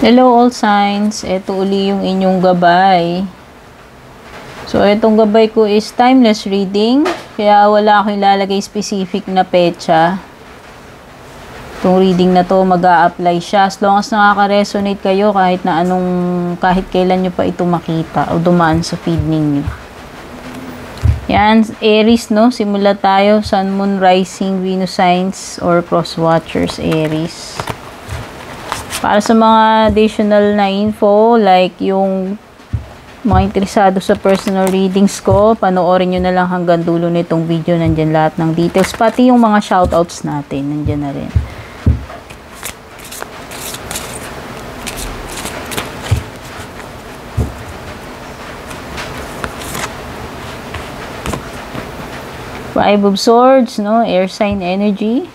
Hello all signs, ito uli yung inyong gabay. So itong gabay ko is timeless reading, kaya wala akong ilalagay specific na petsa. Itong reading na to mag-a-apply siya as long as nakaka-resonate kayo kahit kailan nyo pa ito makita o dumaan sa feed ninyo. Yan, Aries, no? Simula tayo, Sun, Moon, Rising, Venus signs or cross watchers, Aries. Para sa mga additional na info, like yung mga interesado sa personal readings ko, panoorin nyo na lang hanggang dulo nitong video. Nandyan lahat ng details. Pati yung mga shoutouts natin, nandyan na rin. Five of Swords, no? Air sign energy.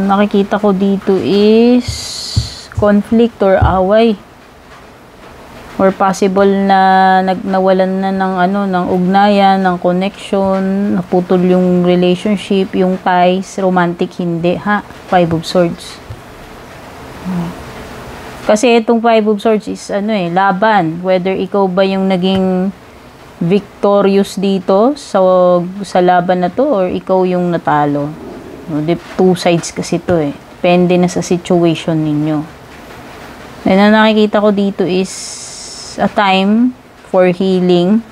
Nakikita ko dito is conflict or away or possible na nawalan na ng ugnayan, ng connection, naputol yung relationship, yung ties, romantic hindi, ha? Five of Swords. Kasi itong Five of Swords is laban, whether ikaw ba yung naging victorious dito sa laban na to or ikaw yung natalo. Two sides kasi to depende na sa situation ninyo. Then ang nakikita ko dito is a time for healing.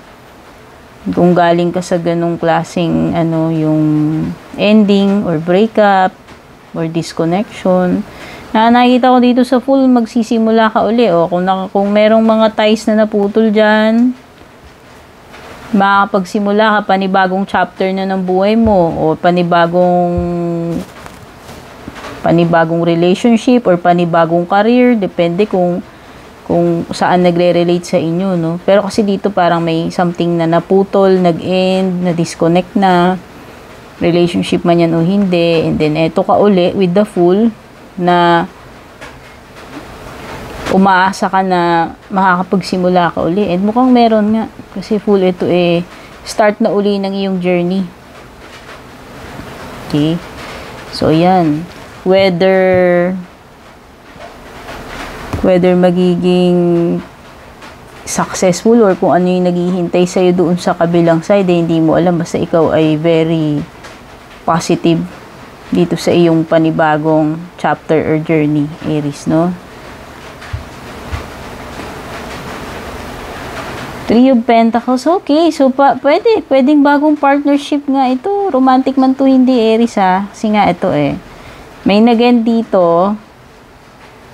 Kung galing ka sa ganung klaseng yung ending or breakup or disconnection. Nakikita ko dito sa full magsisimula ka uli kung merong mga ties na naputol diyan, makakapagsimula ka panibagong chapter na ng buhay mo o panibagong relationship or panibagong career, depende kung saan nagre-relate sa inyo, no? Pero kasi dito parang may something na naputol, nag-end, na-disconnect na relationship man yan o hindi, and then eto ka uli with the Fool na umaasa ka na makakapagsimula ka uli. And mukhang meron nga. Kasi Fool ito start na uli ng iyong journey. Okay. So, yan. Whether magiging successful or kung ano yung naghihintay sa'yo doon sa kabilang side, hindi mo alam. Basta ikaw ay very positive dito sa iyong panibagong chapter or journey, Aries, no? Three of Pentacles, okay. So, pwedeng bagong partnership nga ito. Romantic man to, hindi Aries, ha. Kasi nga ito may nag-end dito.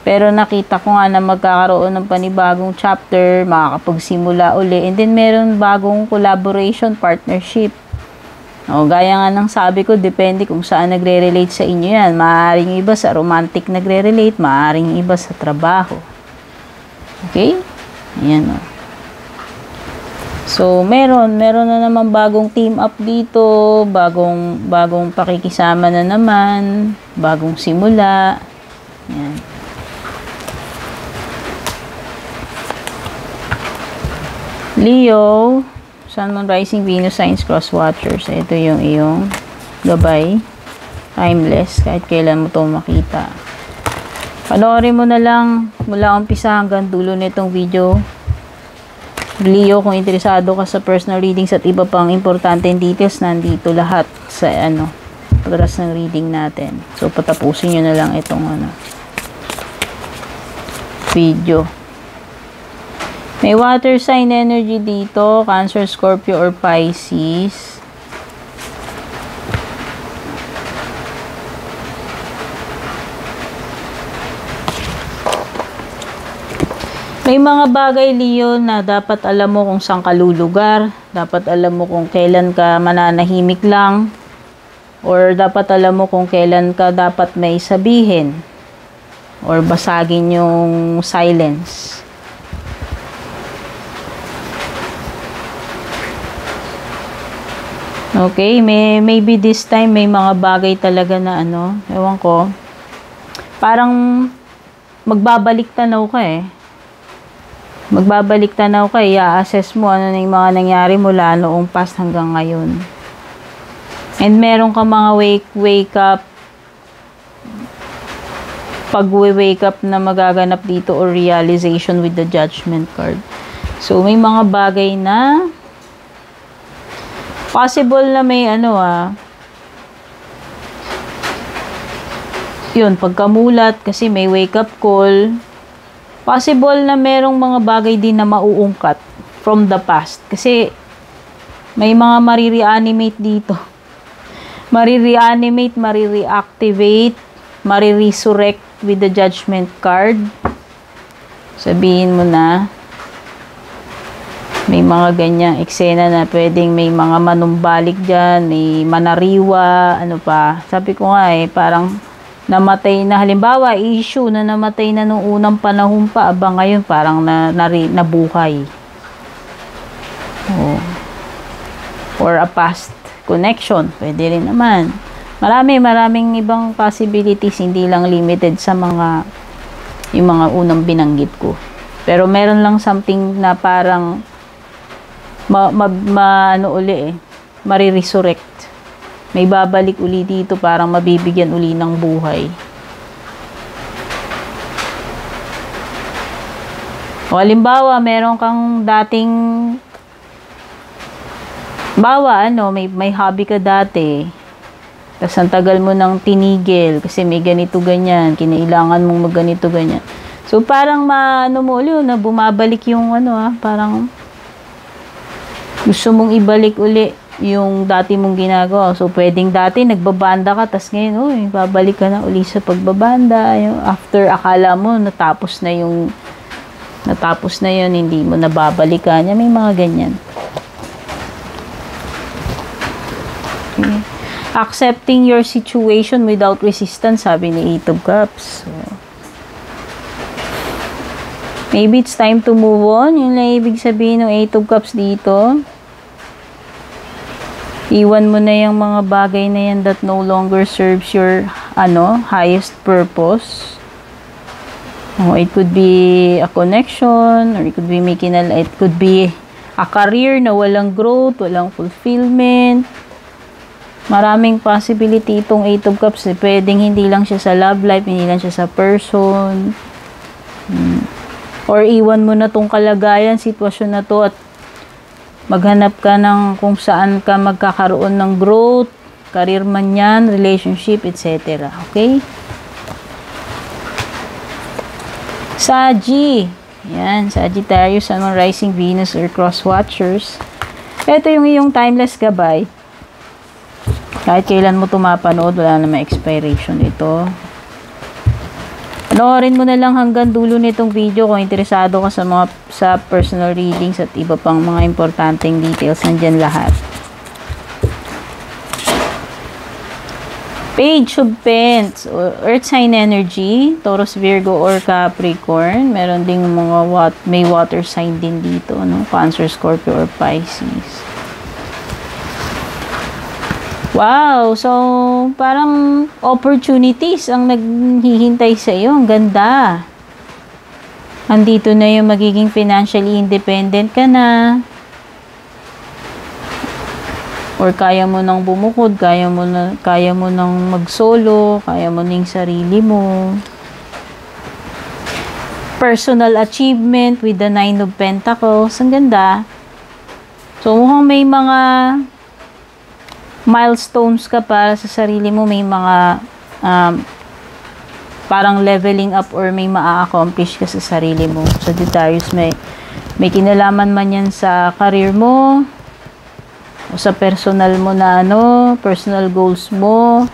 Pero nakita ko nga na magkakaroon ng panibagong chapter, makakapagsimula uli. And then, meron bagong collaboration, partnership. Gaya nga ng sabi ko, depende kung saan nagre-relate sa inyo yan. Maaaring iba sa romantic nagre-relate, maaaring iba sa trabaho. Okay? Ayan, So, meron na naman bagong team up dito, bagong pakikisama na naman, bagong simula. Yan. Leo, Sun, Moon, Rising, Venus, signs, cross watchers. Ito yung iyong gabay. Timeless, kahit kailan mo to makita. Panoorin mo na lang mula umpisa hanggang dulo nitong video. Leo, kung interesado ka sa personal readings at iba pang importanteng details, nandito lahat sa pagras ng reading natin. So, patapusin nyo na lang itong video. May water sign energy dito, Cancer, Scorpio, or Pisces. May mga bagay, Leo, na dapat alam mo kung saan ka lulugar. Dapat alam mo kung kailan ka mananahimik lang. Or dapat alam mo kung kailan ka dapat may sabihin. Or basagin yung silence. Okay, maybe this time may mga bagay talaga na ewan ko. Parang magbabalik tanaw ka Magbabalik tanaw ka, i-assess mo ano na yung mga nangyari mula noong past hanggang ngayon. And meron ka mga wake up, pag-wake up na magaganap dito or realization with the judgment card. So, may mga bagay na possible na may yun, pagkamulat kasi may wake up call. Possible na merong mga bagay din na mauungkat from the past. Kasi may mga marireanimate dito. Marireanimate, marireactivate, mariresurrect with the judgment card. Sabihin mo na may mga ganyang eksena na pwedeng may mga manumbalik dyan, may manariwa, ano pa. Sabi ko nga parang namatay na, halimbawa, issue na namatay na nung unang panahon pa, abang ngayon parang nabuhay. Oh. Or a past connection, pwede rin naman. Maraming ibang possibilities, hindi lang limited sa yung mga unang binanggit ko. Pero meron lang something na parang mariresurrect. May babalik uli dito, parang mabibigyan uli ng buhay. O halimbawa, meron kang dating may hobby ka dati. Tapos ang tagal mo nang tinigil kasi may ganito ganyan, kinailangan mong magganito ganyan. So parang na bumabalik yung parang gusto mong ibalik uli yung dati mong ginagawa. So, pwedeng dati nagbabanda ka, tas ngayon, babalik ka na uli sa pagbabanda. Yung after akala mo, natapos na yun, hindi mo nababalikan. May mga ganyan. Okay. Accepting your situation without resistance, sabi ni Eight of Cups. So, maybe it's time to move on. Yun lang ibig sabihin ng Eight of Cups dito. Iwan mo na yung mga bagay na yan that no longer serves your highest purpose. It could be a connection, or it could be it could be a career na walang growth, walang fulfillment. Maraming possibility itong Eight of Cups. Pwedeng hindi lang siya sa love life, hindi lang siya sa person. Or iwan mo na tong kalagayan, sitwasyon na to, at maghanap ka ng kung saan ka magkakaroon ng growth, career man yan, relationship, etc. Okay? Saggy. Yan, Sagittarius, Sun, Moon, Rising, Venus, or Cross Watchers. Ito yung iyong timeless gabay. Kahit kailan mo tumapanood, wala namang expiration ito. Panoorin mo na lang hanggang dulo nitong video kung interesado ka sa personal readings at iba pang mga importanteng details. Nandyan lahat. Page of Pentacles, Earth sign energy, Taurus, Virgo, or Capricorn. Meron ding may water sign din dito, Cancer, Scorpio, or Pisces. Wow! So, parang opportunities ang naghihintay sa iyo. Ang ganda. Andito na yung magiging financially independent ka na. Or kaya mo nang bumukod, kaya mo nang mag-solo, kaya mo ning sarili mo. Personal achievement with the Nine of Pentacles. Ang ganda. So, mukhang may mga milestones ka para sa sarili mo, may mga parang leveling up or may maa-accomplish ka sa sarili mo. Sagittarius, may kinalaman man yan sa career mo o sa personal mo na personal goals mo.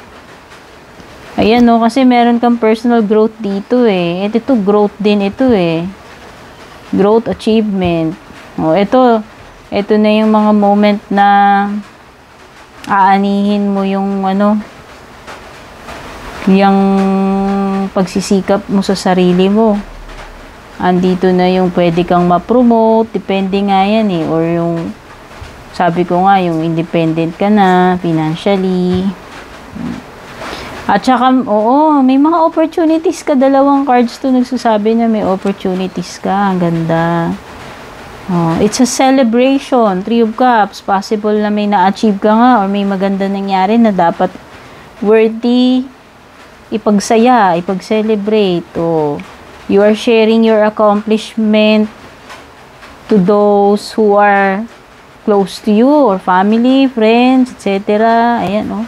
Ayan kasi meron kang personal growth dito Ito growth din ito growth, achievement. Ito na yung mga moment na aanihin mo yung yung pagsisikap mo sa sarili mo. Andito na yung pwede kang ma-promote, depende nga yan or yung sabi ko nga, yung independent ka na financially. At saka, may mga opportunities ka. Dalawang cards to nagsasabi na may opportunities ka. Ang ganda. Oh, it's a celebration. Three of Cups. Possible na may na-achieve ka nga or may maganda nangyari na dapat worthy ipagsaya, ipag-celebrate. Oh, you are sharing your accomplishment to those who are close to you or family, friends, etc. Ayan, oh.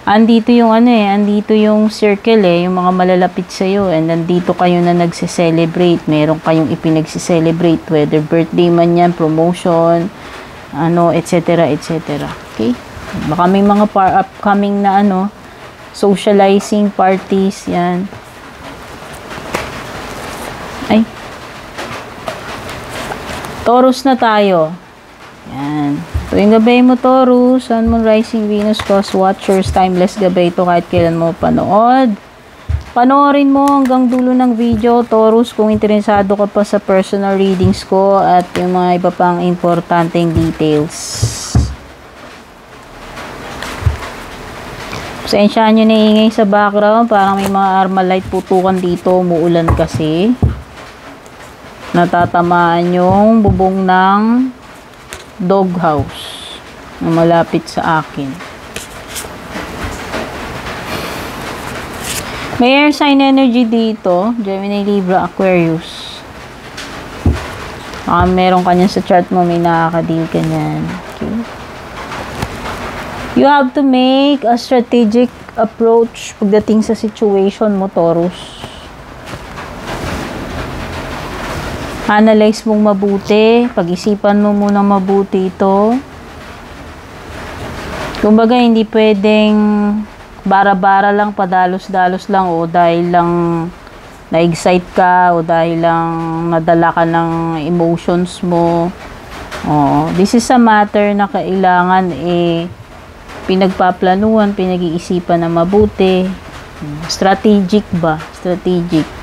Andito yung andito yung circle yung mga malalapit sa iyo, and nandito kayo na nagse-celebrate. Meron kayong ipinagse-celebrate, whether birthday man yan, promotion, etc., etc. Okay? Baka may mga upcoming na socializing parties, yan. Ay. Taurus na tayo. Yan. Tuwing gabay mo, Taurus, Sun, Moon, Rising, Venus, Cross Watchers, timeless gabay ito kahit kailan mo panood. Panoorin mo hanggang dulo ng video, Taurus, kung interesado ka pa sa personal readings ko at yung mga iba pang importanteng details. Pasensyahan nyo na ingay sa background, parang may mga Armalite putukan dito, umuulan kasi. Natatamaan yung bubong ng doghouse na malapit sa akin. May air sign energy dito, Gemini, Libra, Aquarius. Meron ka niyan sa chart mo, may nakakadil ka niyan. Okay. You have to make a strategic approach pagdating sa situation mo, Taurus. Analyze mong mabuti, pag-isipan mo muna mabuti ito. Kumbaga, hindi pwedeng bara-bara lang, padalos-dalos lang, o dahil lang na-excite ka, o dahil lang nadala ka ng emotions mo. This is a matter na kailangan pinagpaplanuhan, pinag-iisipan na mabuti. Strategic ba? Strategic.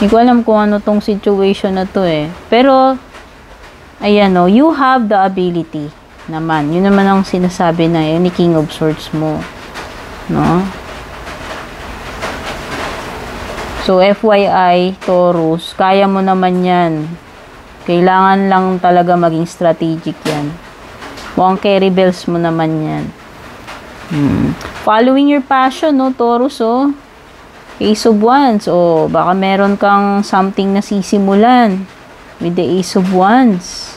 Hindi ko alam kung ano tong situation na to Pero, ayan you have the ability naman. Yun naman ang sinasabi na ni King of Swords mo. No? So, FYI, Taurus, kaya mo naman yan. Kailangan lang talaga maging strategic yan. Mukhang carry bells mo naman yan. Following your passion, Taurus, Ace of Wands, baka meron kang something na sisimulan with the Ace of Wands.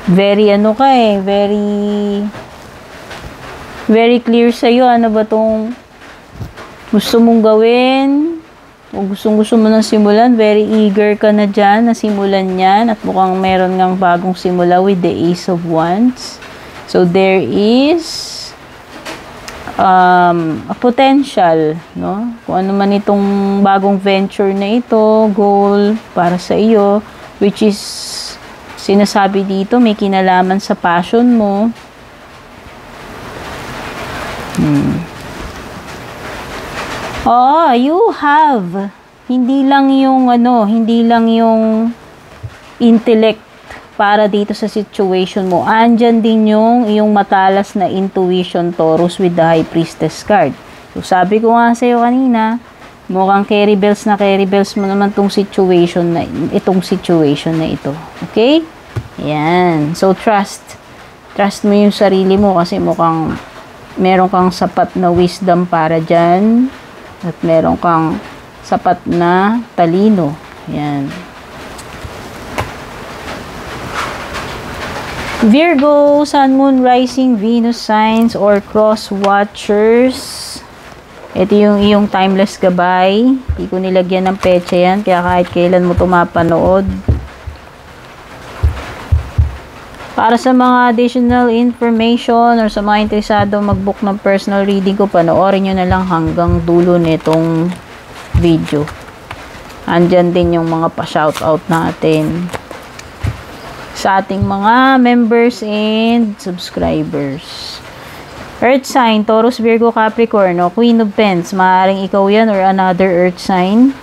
Very very clear sa'yo. Ano ba tong gusto mong gawin? O gusto mo na simulan? Very eager ka na dyan na simulan yan. At mukhang meron ngang bagong simula with the Ace of Wands. So, there is a potential, kung ano man itong bagong venture na ito, goal para sa iyo, which is sinasabi dito may kinalaman sa passion mo. You have hindi lang yung intellect para dito sa situation mo. Andyan din yung matalas na intuition, Taurus, with the High Priestess card. So, sabi ko nga sa'yo kanina, mukhang carry bells mo naman itong situation na ito. Okay? Yan. So, trust mo yung sarili mo kasi mukhang meron kang sapat na wisdom para dyan at meron kang sapat na talino. Yan. Virgo, Sun, Moon, Rising, Venus signs or cross watchers. Ito yung iyong timeless gabay. Hindi ko nilagyan ng petsa yan, kaya kahit kailan mo ito mapanood. Para sa mga additional information or sa mga interesado mag-book ng personal reading ko, panoorin nyo na lang hanggang dulo nitong video. Andyan din yung mga pa-shoutout natin sa ating mga members and subscribers. Earth sign, Taurus, Virgo, Capricorn, Queen of Pents. Maaaring ikaw yan or another earth sign.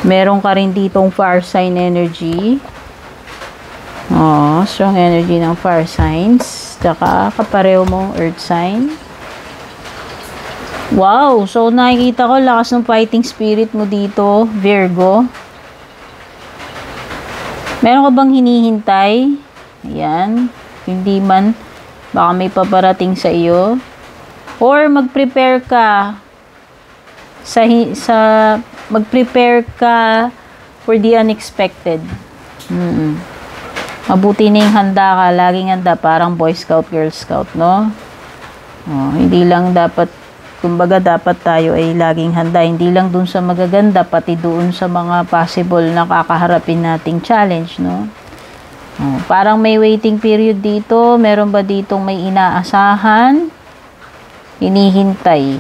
Meron ka rin ditong fire sign energy. Strong energy ng fire signs. Tsaka kapareho mong earth sign. Wow! So, nakikita ko lakas ng fighting spirit mo dito, Virgo. Meron ka bang hinihintay? Ayan. Hindi man, baka may paparating sa iyo. Or mag-prepare ka mag-prepare ka for the unexpected. Mabuti na yung handa ka. Laging handa. Parang Boy Scout, Girl Scout, no? Hindi lang dapat, kumbaga dapat tayo ay laging handa. Hindi lang dun sa magaganda, pati doon sa mga possible na kakaharapin nating challenge, no? Parang may waiting period dito. Meron ba ditong may inaasahan? Hinihintay.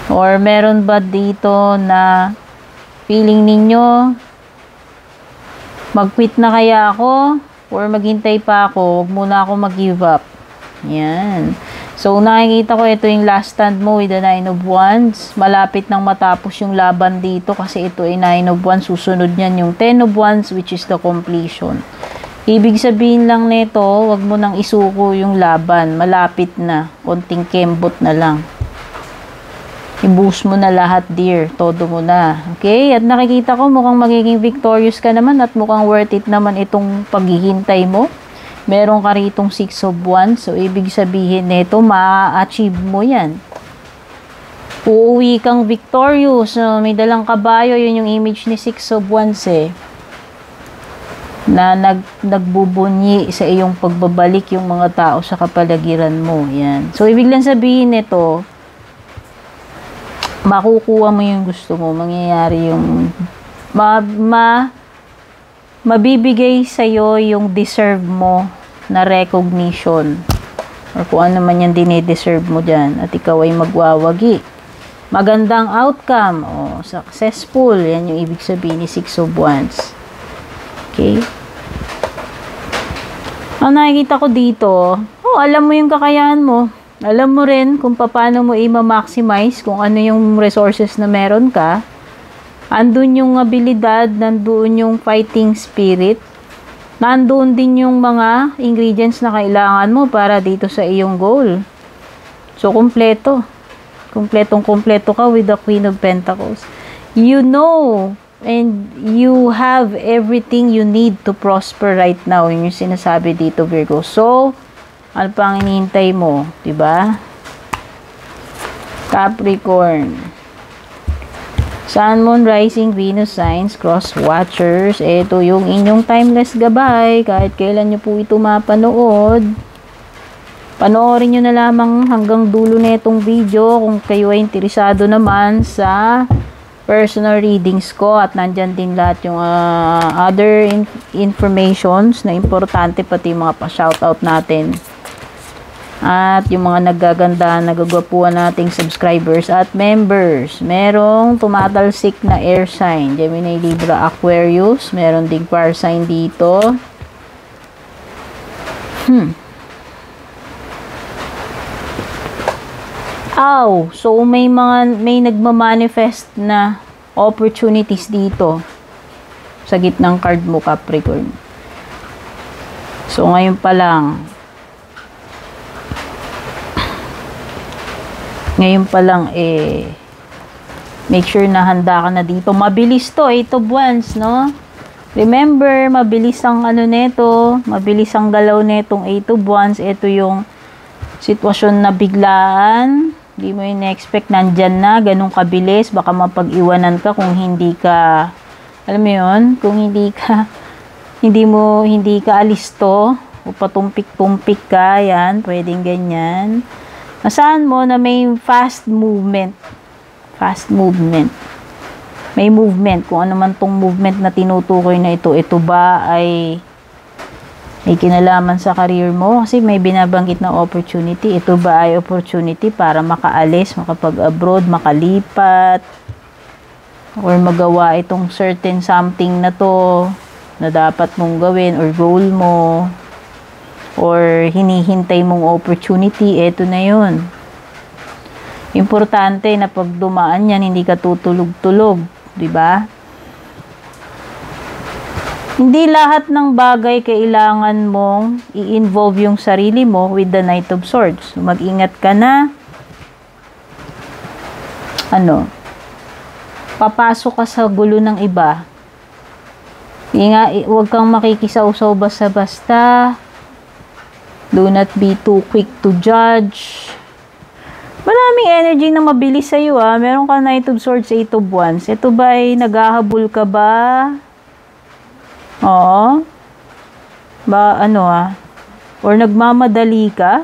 Or meron ba dito na feeling ninyo, mag-quit na kaya ako? Or maghintay pa ako? Huwag muna ako mag-give up. Yan. So, nakikita ko ito yung last stand mo with the 9 of Wands. Malapit nang matapos yung laban dito kasi ito ay 9 of Wands. Susunod niyan yung 10 of Wands, which is the completion. Ibig sabihin lang nito, wag mo nang isuko yung laban. Malapit na. Konting kembot na lang. I-boost mo na lahat, dear. Todo mo na. Okay? At nakikita ko mukhang magiging victorious ka naman at mukhang worth it naman itong paghihintay mo. Meron ka ritong 6 of Wands. So, ibig sabihin nito, ma-achieve mo yan. Uuwi kang victorious. So, may dalang kabayo. Yun yung image ni 6 of Wands eh. Na nagbubunyi sa iyong pagbabalik yung mga tao sa kapaligiran mo. Yan. So, ibig lang sabihin nito, makukuha mo yung gusto mo. Mangyayari yung mabibigay sa'yo yung deserve mo na recognition or kung ano man yung dinideserve mo dyan at ikaw ay magwawagi. Magandang outcome o successful, yan yung ibig sabihin ni 6 of Wands. Okay? Ang nakikita ko dito, alam mo yung kakayahan mo. Alam mo rin kung paano mo i-maximize kung ano yung resources na meron ka. Andun yung abilidad, nandoon yung fighting spirit, nandoon din yung mga ingredients na kailangan mo para dito sa iyong goal. So, kompleto. Kompletong-kompleto ka with the Queen of Pentacles. You know, and you have everything you need to prosper right now. Yun yung sinasabi dito, Virgo. So, ano pang inihintay mo? Diba? Capricorn. Sun, Moon, Rising, Venus signs, Cross Watchers. Ito yung inyong timeless gabay. Kahit kailan nyo po ito mapanood. Panoorin nyo na lamang hanggang dulo na itong video kung kayo ay interesado naman sa personal readings ko. At nandyan din lahat yung other informations na importante, pati yung mga pa-shoutout natin. At yung mga naggaganda, nagagwapuan nating subscribers at members. Merong tumatalsik na air sign. Gemini, Libra, Aquarius. Meron ding fire sign dito. So may nagma-manifest na opportunities dito sa gitnang card mo, Capricorn. So ngayon pa lang make sure na handa ka na dito. Mabilis to, 8 of Wands, no? Remember, mabilis ang mabilis ang galaw netong 8 of Wands. Ito yung sitwasyon na biglaan, hindi mo in-expect, nandyan na, ganun kabilis, baka mapag-iwanan ka kung hindi ka, alam mo yun, kung hindi ka alisto, o patumpik-tumpik ka, yan, pwedeng ganyan. Nasaan mo na may fast movement. May movement. Kung ano man tong movement na tinutukoy na ito ba ay may kinalaman sa career mo? Kasi may binabanggit na opportunity. Ito ba ay opportunity para makaalis, makapag-abroad, makalipat, or magawa itong certain something na to na dapat mong gawin or goal mo? Or hinihintay mong opportunity, eto na yun. Importante na pag dumaan yan, hindi ka tutulog-tulog, di ba? Hindi lahat ng bagay kailangan mong i-involve yung sarili mo with the Knight of Swords. So, mag-ingat ka na. Papasok ka sa gulo ng iba. Huwag kang makikisaw-saw basta-basta. Do not be too quick to judge. Maraming energy na mabilis sa'yo Meron ka Knight of Swords, Eight of Wands. Ito ba ay naghahabol ka ba? Oo. Or nagmamadali ka?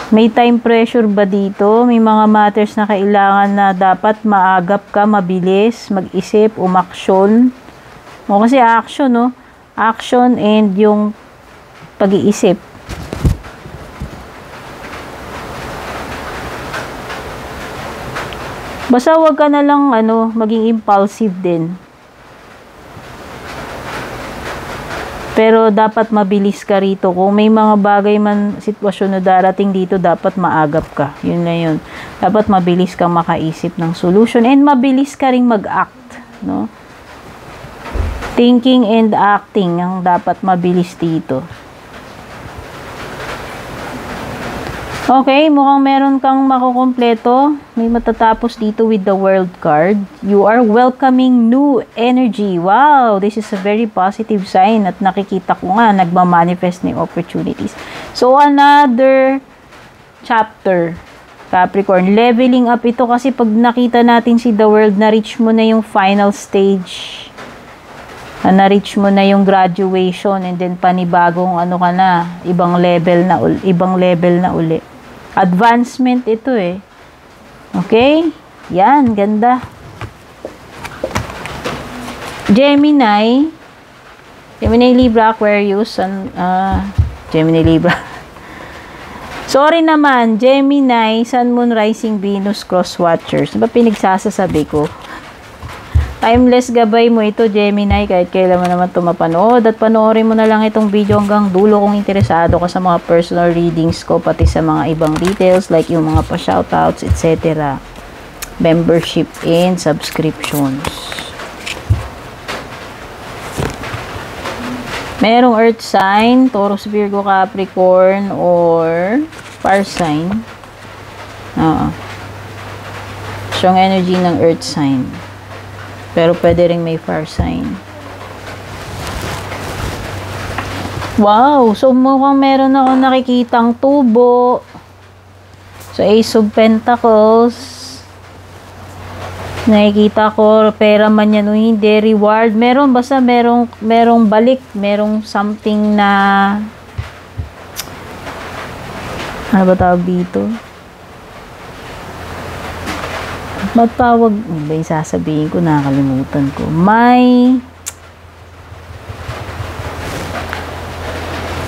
May time pressure ba dito? May mga matters na kailangan na dapat maagap ka, mabilis, mag-isip, umaksyon. Kasi action, Action and yung pag-iisip. Basta wag ka na lang, maging impulsive din. Pero dapat mabilis ka rito. Kung may mga bagay man, sitwasyon na darating dito, dapat maagap ka. Yun na yun. Dapat mabilis kang makaisip ng solution and mabilis ka ring mag-act, Thinking and acting ang dapat mabilis dito. Okay, mukhang meron kang makukumpleto. May matatapos dito with the World card. You are welcoming new energy. Wow, this is a very positive sign at nakikita ko nga, nagmamanifest ng opportunities. So, another chapter, Capricorn. Leveling up ito kasi pag nakita natin si the World, na-reach mo na yung final stage. Na-reach mo na yung graduation and then panibagong ibang level na uli. Advancement ito Okay? Yan, ganda. Gemini, Libra, Aquarius, Gemini, Libra. Sorry naman, Gemini, Sun, Moon, Rising, Venus, Cross Watchers. Diba pinagsasasabi ko? Timeless gabay mo ito, Gemini, kahit kailan mo naman ito mapanood. At panoorin mo na lang itong video hanggang dulo kung interesado ka sa mga personal readings ko, pati sa mga ibang details like yung mga pa-shoutouts, etc. Membership and subscriptions. Merong Earth sign, Taurus, Virgo, Capricorn, or Fire sign. Strong energy ng Earth sign. Pero pwede rin may fire sign. Wow! So, mukhang meron ako nakikitang tubo. So, Ace of Pentacles. Nakikita ko, pera man yan o hindi, reward. Meron, basta merong balik. Merong something na... Ano ba tawag dito? Matawag, ba yung sasabihin ko, nakakalimutan ko.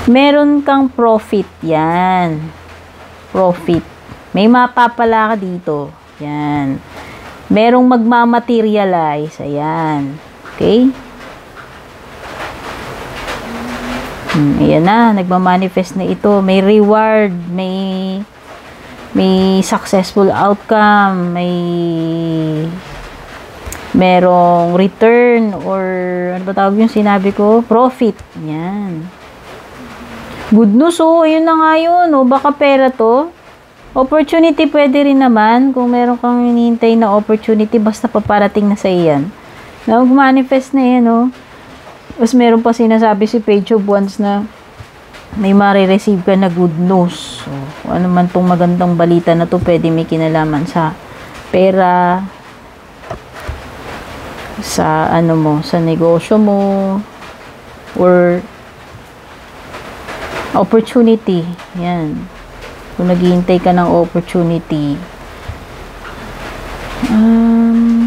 Meron kang profit, yan. Profit. May mapapala ka dito. Yan. Merong magmamaterialize, ayan. Okay? Ayan na, nagmamanifest na ito. May reward, may successful outcome, merong return or ano ba tawag yung sinabi ko? Profit. Yan. Good news, yun na nga yun. Baka pera to. Opportunity pwede rin naman. Kung meron kang hinihintay na opportunity, basta paparating na sa iyan. Mag-manifest na yan, Tapos meron pa sinasabi si Page of Wands na may marireceive ka na good news. So, kung ano man tong magandang balita na to, pwede may kinalaman sa pera, sa sa negosyo mo, or opportunity. Yan. Kung naghihintay ka ng opportunity.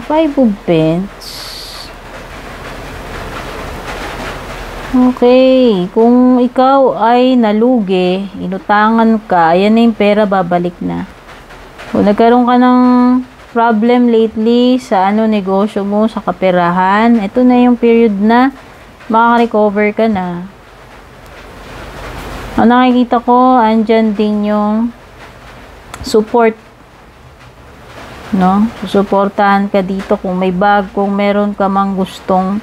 Five of Pentacles. Okay, kung ikaw ay nalugi, inutangan ka, ayan na yung pera, babalik na. Kung nagkaroon ka ng problem lately sa negosyo mo, sa kaperahan, ito na yung period na makaka-recover ka na. Ang nakikita ko, andyan din yung support. Susuportahan ka dito kung may kung meron ka mang gustong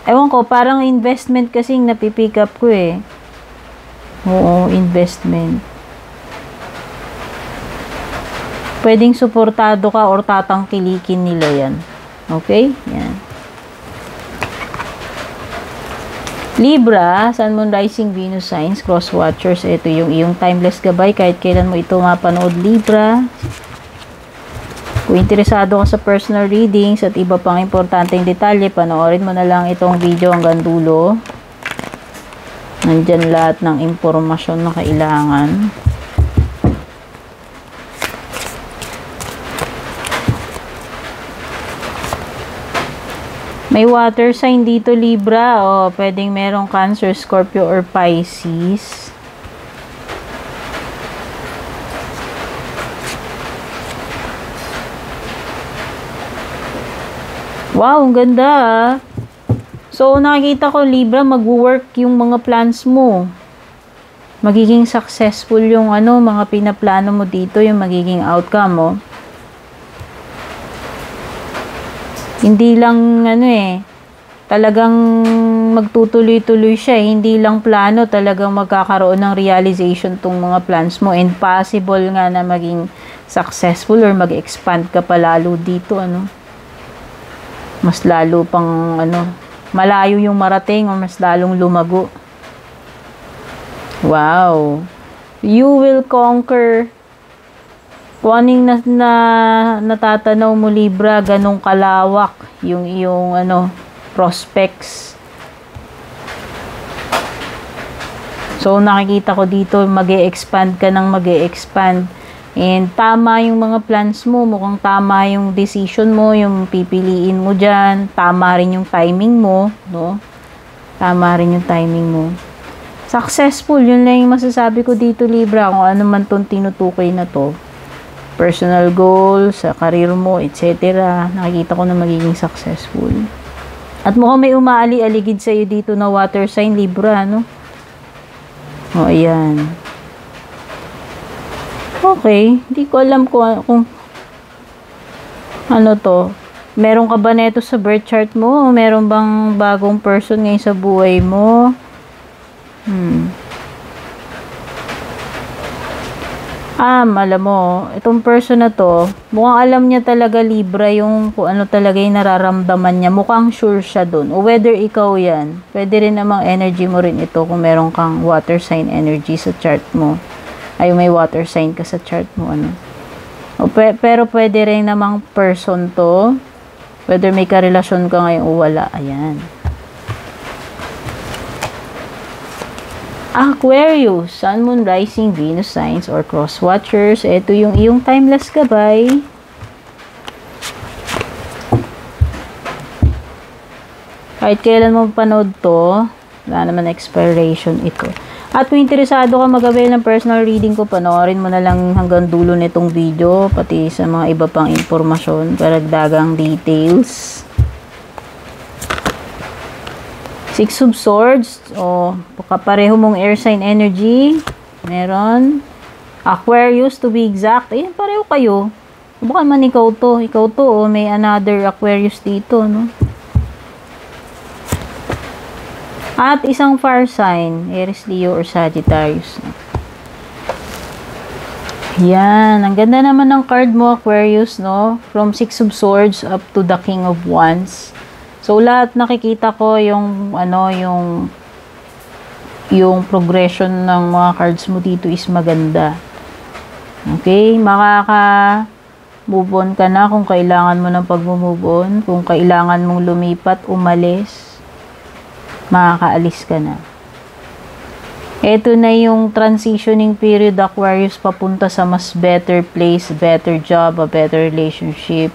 ewan ko, parang investment kasing napipick up ko Oo, investment. Pwedeng suportado ka or tatangkilikin nila yan. Okay? Yan. Libra, Sun, Moon, Rising, Venus signs, cross watchers. Ito yung iyong timeless gabay. Kahit kailan mo ito mapanood, Libra. Kung interesado ka sa personal readings at iba pang importanteng detalye, panoorin mo na lang itong video hanggang dulo. Nandyan lahat ng impormasyon na kailangan. May water sign dito, Libra. O, pwedeng merong Cancer, Scorpio, or Pisces. Wow, ang ganda ah. So, nakikita ko, Libra, mag-work yung mga plans mo. Magiging successful yung mga pinaplano mo dito, yung magiging outcome mo. Hindi lang talagang magtutuloy-tuloy siya. Hindi lang plano, talagang magkakaroon ng realization tong mga plans mo. And possible nga na maging successful or mag-expand ka pa lalo dito, Mas lalo pang, malayo yung marating o mas lalong lumago. Wow! You will conquer. Kung aning natatanaw mo, Libra, ganong kalawak yung iyong prospects. So, nakikita ko dito, mag-e-expand ka ng mag-e-expand. And tama yung mga plans mo, mukhang tama yung decision mo, yung pipiliin mo dyan. Tama rin yung timing mo, no? Tama rin yung timing mo. Successful, yun lang yung masasabi ko dito, Libra, kung ano man tong tinutukoy na to. Personal goals, sa career mo, etc. Nakikita ko na magiging successful. At mukhang may umaali-aligid sa'yo dito na water sign, Libra, O, ayan. Okay, hindi ko alam kung ano to. Meron ka ba neto sa birth chart mo? O meron bang bagong person ngayon sa buhay mo? Alam mo, itong person na to, mukhang alam niya talaga, Libra, yung kung ano talaga yung nararamdaman niya. Mukhang sure siya dun. O whether ikaw yan, pwede rin namang energy mo rin ito kung meron kang water sign energy sa chart mo. Ay, may water sign ka sa chart mo, pero pwede rin namang person to. Whether may karelasyon ka ngayon o wala. Ayan. Aquarius, Sun, Moon, Rising, Venus signs or cross watchers. Ito yung iyong timeless gabay. Kahit kailan mo panood to, wala naman expiration ito. At kung interesado ka mag-avail ng personal reading ko, panoorin mo na lang hanggang dulo nitong video, pati sa mga iba pang impormasyon, karagdagang details. Six of Swords, kapareho mong air sign energy. Meron. Aquarius, to be exact. Ayan, pareho kayo. Baka man ikaw to, may another Aquarius dito, At isang fire sign, Aries, Leo, or Sagittarius. Yan, ang ganda naman ng card mo, Aquarius, From Six of Swords up to the King of Wands. So, lahat nakikita ko yung progression ng mga cards mo dito is maganda. Okay? Makaka-move on ka na kung kailangan mo ng pag-move on. Kung kailangan mong lumipat, umalis, makakaalis ka na. Ito na yung transitioning period, Aquarius, papunta sa mas better place, better job, a better relationship,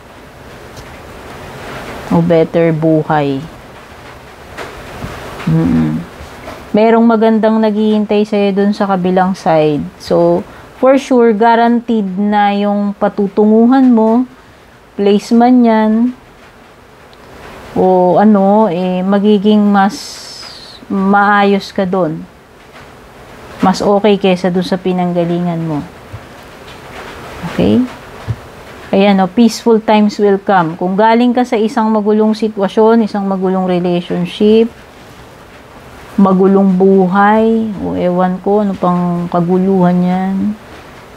o better buhay. Merong magandang naghihintay sa'yo dun sa kabilang side. So, for sure, guaranteed na yung patutunguhan mo, place man yan, o magiging mas maayos ka dun. Mas okay kesa dun sa pinanggalingan mo. Okay? Ayan, peaceful times will come. Kung galing ka sa isang magulong sitwasyon, isang magulong relationship, magulong buhay, o ewan ko, ano pang kaguluhan yan,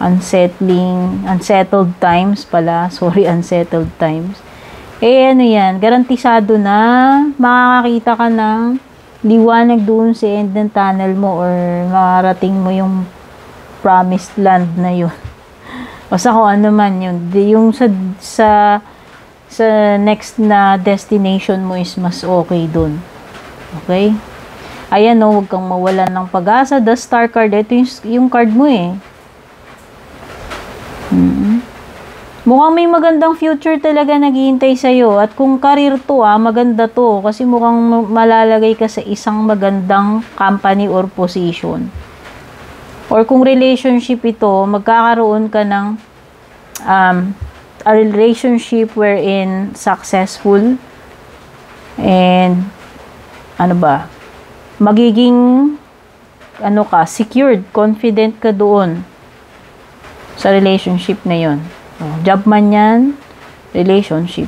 unsettled times pala, unsettled times. Yan, garantisado na makakakita ka ng liwanag doon sa end ng tunnel mo or marating mo yung promised land na yun. Basta kung ano man yun. Yung sa next na destination mo is mas okay doon. Okay? Ayan o, huwag kang mawalan ng pag-asa. The Star card, ito yung card mo eh. Mukhang may magandang future talaga naghihintay sa'yo. At kung career to maganda to. Kasi mukhang malalagay ka sa isang magandang company or position. Or kung relationship ito, magkakaroon ka ng a relationship wherein successful and magiging secured, confident ka doon sa relationship na yon. Job man yan, relationship.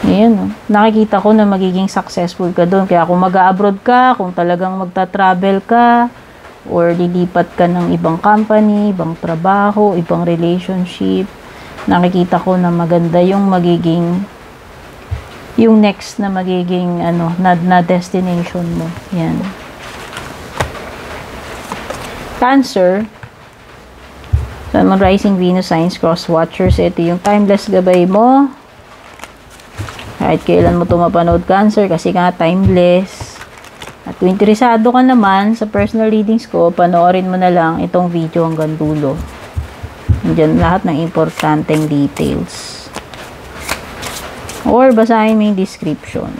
Ayan, nakikita ko na magiging successful ka doon. Kaya kung mag-abroad ka, kung talagang magta-travel ka, or lilipat ka ng ibang company, ibang trabaho, ibang relationship, nakikita ko na maganda yung magiging yung next na magiging na destination mo. Yan. Cancer, Sun, Moon, Rising, Venus, Signs, Cross Watchers. Ito yung timeless gabay mo. Kahit kailan mo ito mapanood, Cancer, kasi nga timeless. At kung interesado ka naman sa personal readings ko, panoorin mo na lang itong video hanggang dulo. Nandiyan lahat ng importanteng details. Or basahin mo yung description.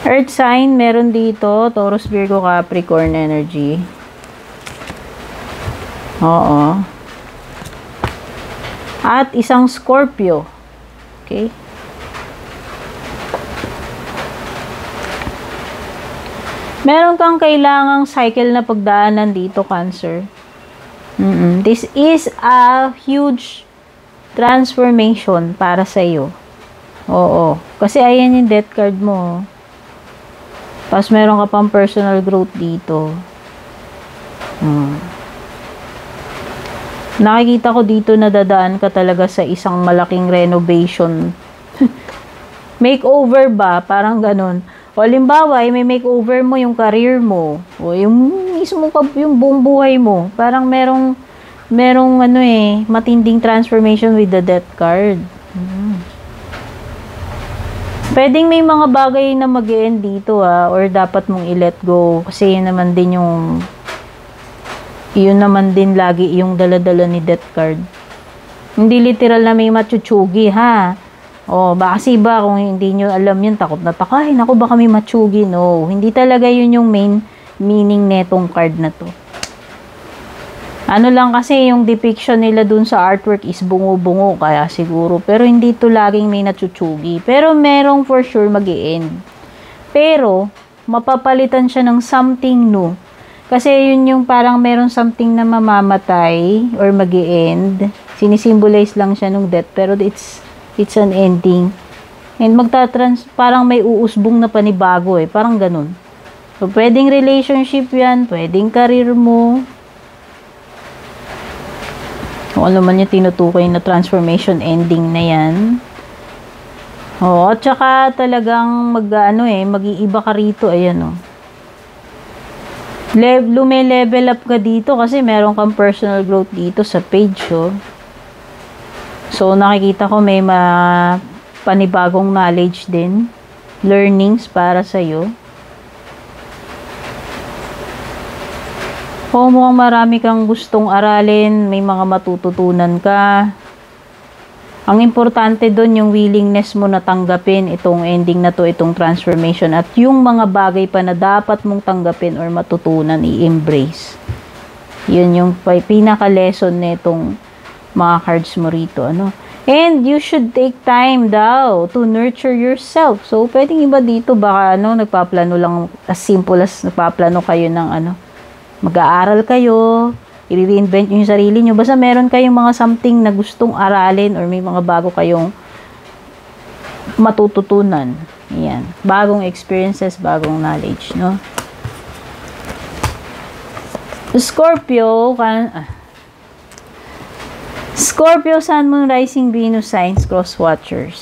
Earth sign, meron dito, Taurus, Virgo, Capricorn energy. Oo. At isang Scorpio. Okay? Meron kang kailangang cycle na pagdaanan dito, Cancer. This is a huge transformation para sa iyo. Oo. Kasi ayan yung death card mo. Tapos meron ka pang personal growth dito. Nakikita ko dito na dadaan ka talaga sa isang malaking renovation. Makeover ba? Parang ganun. O limbawa, may makeover mo yung career mo. O yung mismo yung buong buhay mo. Parang merong matinding transformation with the death card. Pwedeng may mga bagay na mag-e-end dito or dapat mong i-let go. Kasi yun naman din lagi yung dala-dala ni death card. Hindi literal na may matsuchugi baka kasi iba kung hindi nyo alam yun, takot na takahin ako baka may matsugi. No, hindi talaga yun yung main meaning netong card na to. Ano lang kasi yung depiction nila dun sa artwork is bungo-bungo kaya siguro. Pero hindi to laging may natsuchugi. Pero merong for sure mag-e-end. Pero mapapalitan siya ng something new. Kasi yun yung parang meron something na mamamatay or mag-e-end. Sinisimbolize lang siya nung death pero it's an ending. And parang may uusbong na panibago parang ganun. So pwedeng relationship yan, pwedeng career mo. Kung ano man yung tinutukoy na transformation ending na yan. At saka talagang mag-iiba ka rito. Ayan lume-level up ka dito kasi meron kang personal growth dito sa page. So nakikita ko may panibagong knowledge din. Learnings para sa'yo. Mukhang marami kang gustong aralin, may mga matututunan ka. Ang importante doon yung willingness mo na tanggapin itong ending na to, itong transformation at yung mga bagay pa na dapat mong tanggapin or matutunan, i-embrace. Yun yung pinaka-lesson nitong mga cards mo rito, And you should take time daw to nurture yourself. So, pwedeng iba dito baka nagpaplano lang as simple as nagpaplano kayo ng mag-aaral kayo, i-reinvent nyo yung sarili nyo. Basta meron kayong mga something na gustong aralin or may mga bago kayong matututunan. Yan. Bagong experiences, bagong knowledge, Scorpio, Sun, Moon, Rising, Venus, Signs, Cross Watchers.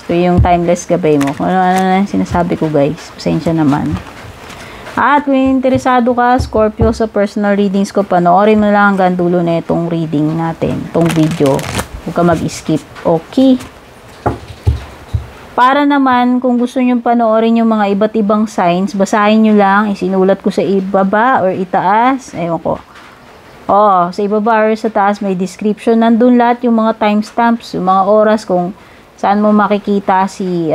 Ito yung timeless gabay mo. Kung ano na sinasabi ko guys. Pasensya naman. At kung interesado ka, Scorpio, sa personal readings ko, panoorin mo lang hanggang dulo na itong reading natin. Itong video. Huwag ka mag-skip. Okay? Para naman, kung gusto nyo panoorin yung mga iba't ibang signs, basahin nyo lang. Isinulat ko sa ibaba or itaas. Ewan ko. Sa ibaba or sa taas may description. Nandun lahat yung mga timestamps, yung mga oras kung saan mo makikita si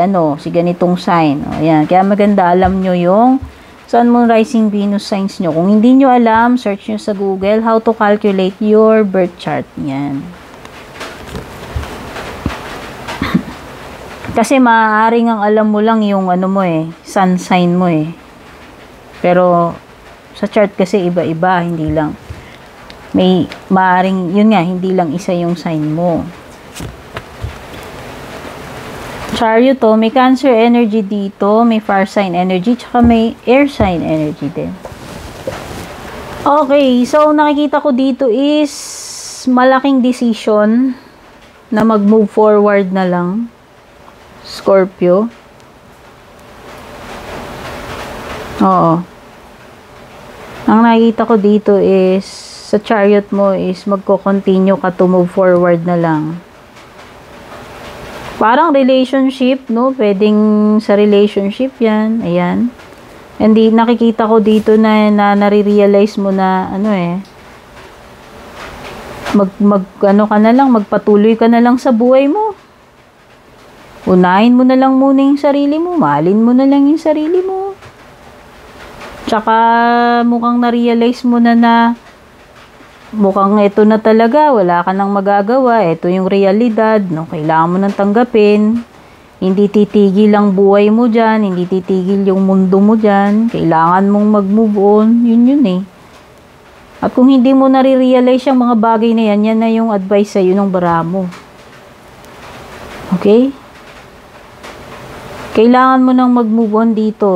ganitong sign. Ayan. Kaya maganda alam nyo yung Sun, Moon, Rising, Venus signs nyo. Kung hindi nyo alam, search nyo sa Google how to calculate your birth chart. Yan. Kasi maaaring ang alam mo lang yung sun sign mo eh. Pero sa chart kasi iba-iba, hindi lang. May maaaring, yun nga, hindi lang isa yung sign mo. Chariot to, may Cancer energy dito, may fire sign energy, tsaka may air sign energy din. Okay, so nakikita ko dito is malaking decision na mag-move forward na lang, Scorpio. Oo. Ang nakikita ko dito is sa chariot mo is magko-continue ka to move forward na lang. Parang relationship, no? Pwedeng sa relationship yan. Ayan. Hindi, nakikita ko dito na nare-realize mo na, magpatuloy ka na lang sa buhay mo. Unahin mo na lang muna yung sarili mo. Mahalin mo na lang yung sarili mo. Tsaka, mukhang na-realize mo na mukhang ito na talaga, wala ka nang magagawa, ito yung realidad, no? Kailangan mo nang tanggapin, hindi titigil ang buhay mo dyan, hindi titigil yung mundo mo dyan, kailangan mong mag-move on, yun eh. At kung hindi mo nare-realize yung mga bagay na yan, yan na yung advice sa'yo ng bara mo. Okay? Kailangan mo nang mag-move on dito,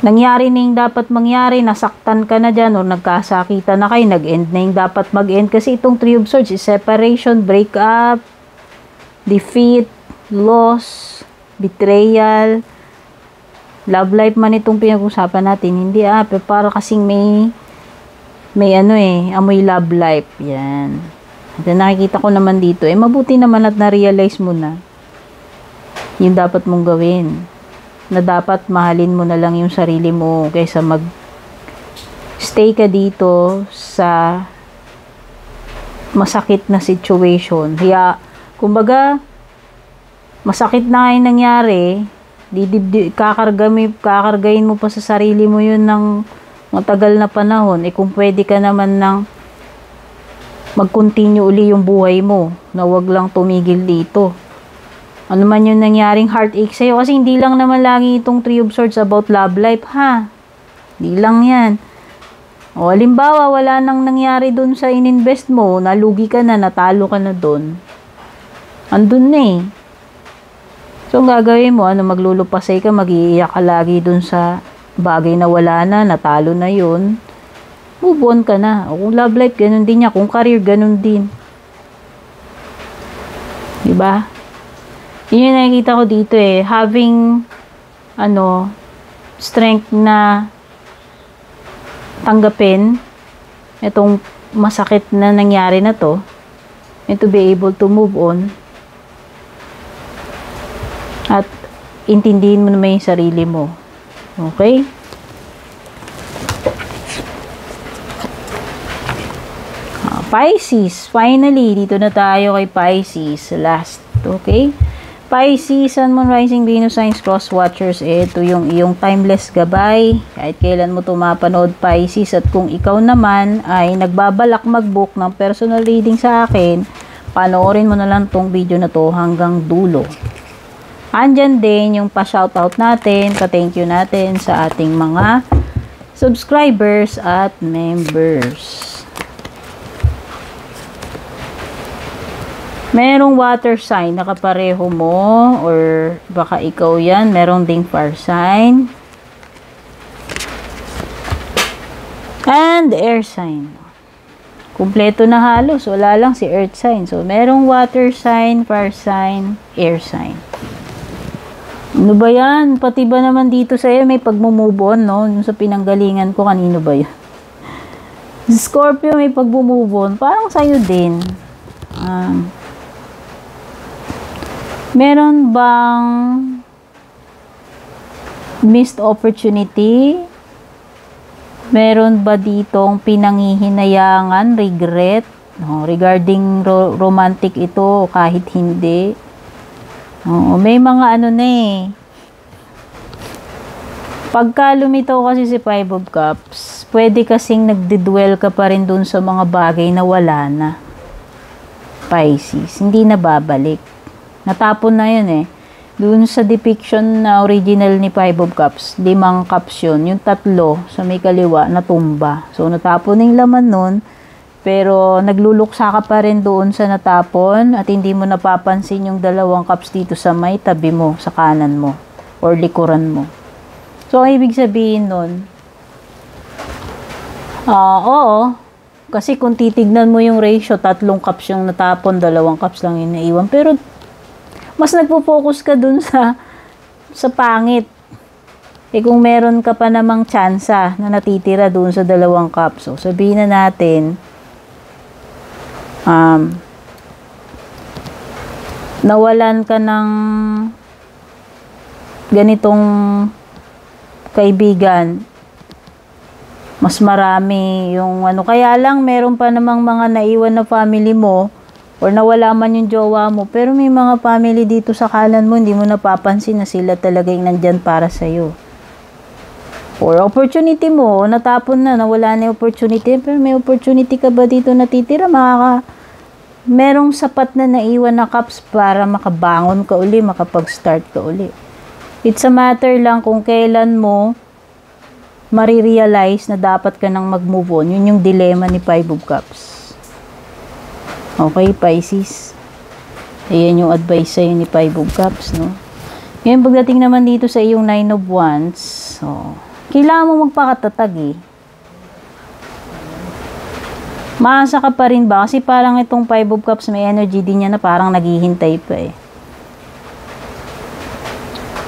Nangyari na yung dapat mangyari, nasaktan ka na dyan, o nagkasakitan na kayo, nag-end na yung dapat mag-end. Kasi itong Three of Swords is separation, breakup, defeat, loss, betrayal, love life man itong pinag-usapan natin. Hindi pero para kasing may amoy love life. Yan. At nakikita ko naman dito, mabuti naman at na-realize mo na yung dapat mong gawin. Na dapat mahalin mo na lang yung sarili mo kaysa stay ka dito sa masakit na situation. Kaya, kumbaga, masakit na yung nangyari, kakargayin mo pa sa sarili mo yun ng matagal na panahon. Kung pwede ka naman ng mag-continue uli yung buhay mo, na wag lang tumigil dito. Ano man yung nangyaring heartache sa'yo. Kasi hindi lang naman lagi itong Three of Swords about love life, ha? Hindi lang yan. Halimbawa, wala nang nangyari dun sa ininvest mo, nalugi ka na, natalo ka na dun. Andun na eh. So, ang gagawin mo, maglulupasay ka, mag-iiyak ka lagi dun sa bagay na wala na, natalo na yun. Move on ka na. Kung love life, ganun din niya. Kung career, ganun din. Diba? Yun yung nakikita ko dito having strength na tanggapin itong masakit na nangyari na to and to be able to move on at intindihin mo naman yung sarili mo. Okay? Pisces, finally dito na tayo kay Pisces, last. Okay? Pisces, Sun, Moon, Rising, Venus signs, cross watchers, ito yung iyong timeless gabay. Kahit kailan mo ito mapanood, Pisces. At kung ikaw naman ay nagbabalak mag-book ng personal reading sa akin, panoorin mo na lang tong video na to hanggang dulo. Andyan din yung pa-shoutout natin, pa-thank you natin sa ating mga subscribers at members. Merong water sign na kapareho mo or baka ikaw yan. Merong ding fire sign. And air sign. Kumpleto na halos. Wala lang si earth sign. So, merong water sign, fire sign, air sign. Ano ba yan? Pati ba naman dito sa'yo may pagmumove on, no? Yung sa pinanggalingan ko, kanino ba yan? Scorpio may pagmumove on. Parang sa'yo din. Meron bang missed opportunity? Meron ba ditong pinanghihinayangan, regret? No, regarding romantic ito, kahit hindi. Oo, may mga ano na eh. Pagka lumitaw kasi si Five of Cups, pwede kasing nagdidwell ka pa rin dun sa mga bagay na wala na. Pisces, hindi na babalik. Natapon na yun eh. Dun sa depiction na original ni Five of Cups, 5 cups yun. Yung 3 sa may kaliwa, natumba. So, natapon yung laman nun. Pero nagluluksa ka pa rin doon sa natapon at hindi mo napapansin yung 2 cups dito sa may tabi mo, sa kanan mo or likuran mo. So, ang ibig sabihin nun, oo, kasi kung titignan mo yung ratio, 3 cups yung natapon, 2 cups lang yung naiwan. Pero mas nagpo-focus ka dun sa pangit. Eh kung meron ka pa namang tsansa na natitira doon sa 2 cups, so sabihin na natin, nawalan ka ng ganitong kaibigan, mas marami yung ano, kaya lang meron pa namang mga naiwan na family mo or nawala man yung jowa mo, pero may mga family dito sa kanan mo, hindi mo napapansin na sila talaga yung nandyan para sa'yo. Or opportunity mo, natapon na, nawala na yung opportunity, pero may opportunity ka ba dito natitira, merong sapat na naiwan na cups para makabangon ka uli, makapag-start ka uli. It's a matter lang kung kailan mo marirealize na dapat ka nang mag-move on. Yun yung dilemma ni Five of Cups. Okay, Pisces. Ayan yung advice sa'yo ni Five of Cups, no? Ngayon, pagdating naman dito sa iyong Nine of Wands, so, kailangan mo magpakatatag eh. Maasa ka pa rin ba? Kasi parang itong Five of Cups, may energy din niya na parang naghihintay pa eh.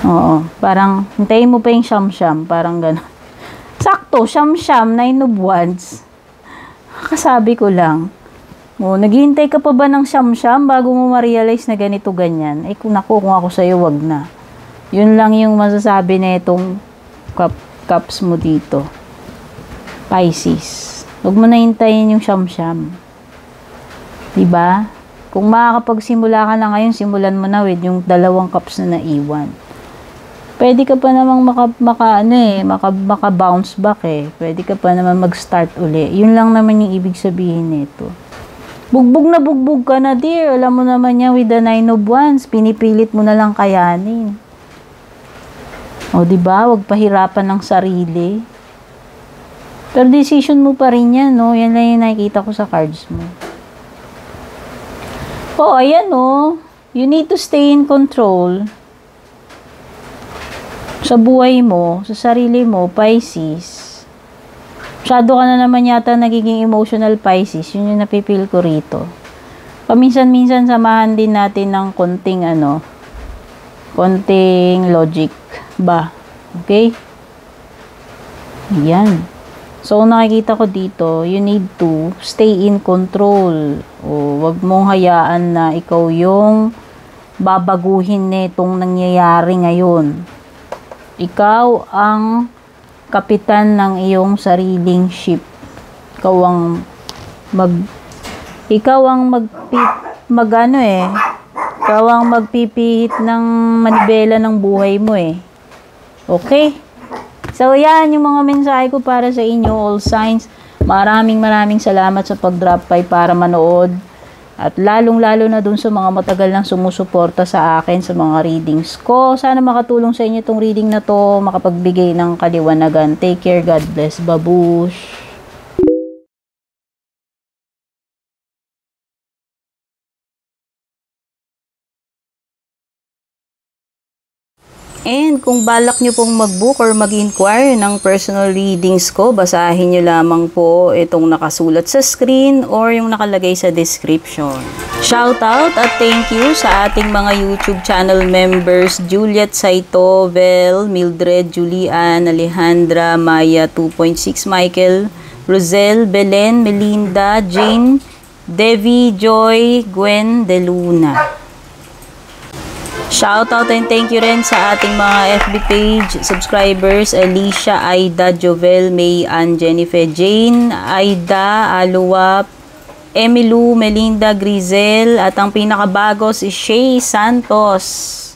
Oo, parang hintayin mo pa yung siyam-siyam, parang gano'n. Sakto, siyam-siyam, Nine of Wands. Kasabi ko lang. O, naghihintay ka pa ba ng siyam-siyam bago mo ma-realize na ganito, ganyan? Ay, kung ako sa'yo, wag na. Yun lang yung masasabi na itong cups mo dito. Pisces. Huwag mo na hintayin yung siyam-siyam. Diba? Kung makakapagsimula ka na ngayon, simulan mo na with yung 2 cups na naiwan. Pwede ka pa namang maka-bounce back eh. Pwede ka pa naman mag-start uli. Yun lang naman yung ibig sabihin nito. Bugbog na bugbog ka na, dear. Alam mo naman yan with the Nine of Wands. Pinipilit mo na lang kayanin. O, diba? Huwag pahirapan ng sarili. Pero decision mo pa rin yan, no? Yan lang yung nakikita ko sa cards mo. O, ayan, no? You need to stay in control. Sa buhay mo, sa sarili mo, Pisces. Masyado ka na naman yata nagiging emotional, Pisces. Yun yung napipil ko rito. Paminsan-minsan samahan din natin ng konting logic ba? Okay? Yan. So, nakikita ko dito, you need to stay in control. O, wag mong hayaan na ikaw yung babaguhin nitong nangyayari ngayon. Ikaw ang kapitan ng iyong sariling ship. Ikaw ang magpipihit ng manibela ng buhay mo eh. Okay? So, yan yung mga mensahe ko para sa inyo, all signs. Maraming salamat sa pag-drop by para manood. At lalong-lalo na dun sa mga matagal nang sumusuporta sa akin sa mga readings ko. Sana makatulong sa inyo itong reading na to, makapagbigay ng kaliwanagan. Take care, God bless, babush! And kung balak nyo pong mag-book or mag-inquire ng personal readings ko, basahin nyo lamang po itong nakasulat sa screen or yung nakalagay sa description. Shoutout at thank you sa ating mga YouTube channel members, Juliet Saito, Vel, Mildred, Julian, Alejandra, Maya 2.6, Michael, Rosel, Belen, Melinda, Jane, Devi, Joy, Gwen, De Luna. Shoutout and thank you rin sa ating mga FB page subscribers, Alicia, Aida, Jovel, May, Ann, Jennifer, Jane, Aida, Aluwap, Emilu, Melinda, Grizel, at ang pinakabago si Shay Santos.